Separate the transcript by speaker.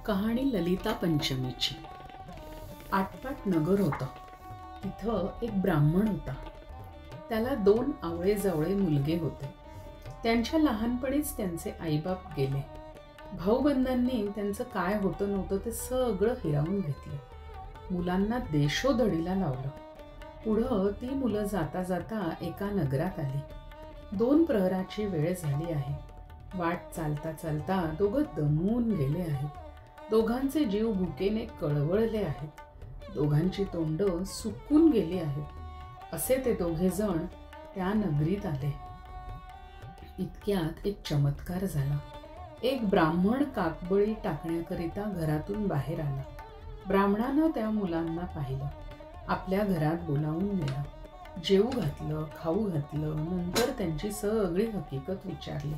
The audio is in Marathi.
Speaker 1: कहाणी ललिता पंचमीची. आटपाट नगर होतं. तिथं एक ब्राह्मण होता. त्याला 2 आवळे-जावळे मुलगे होते. त्यांच्या लहानपणीच त्यांचे आईबाप गेले. भाऊबंधांनी त्यांचं काय होतं नव्हतं ते सगळं हिरावून घेतलं. मुलांना देशोधडीला लावलं. पुढं ती मुलं जाता जाता एका नगरात आली. 2 प्रहराची वेळ झाली आहे. वाट चालता चालता दोघं दमून गेले आहेत. दोघांचे जीव भुकेने कळवळले आहेत. दोघांची तोंड सुकून गेली आहेत. असे ते दोघे जण त्या नगरीत आले. इतक्यात एक चमत्कार झाला. एक ब्राह्मण काकबळी टाकण्याकरिता घरातून बाहेर आला. ब्राह्मणानं त्या मुलांना पाहिलं. आपल्या घरात बोलावून नेलं. जेवू घातलं, खाऊ घातलं. नंतर त्यांची सगळी हकीकत विचारली.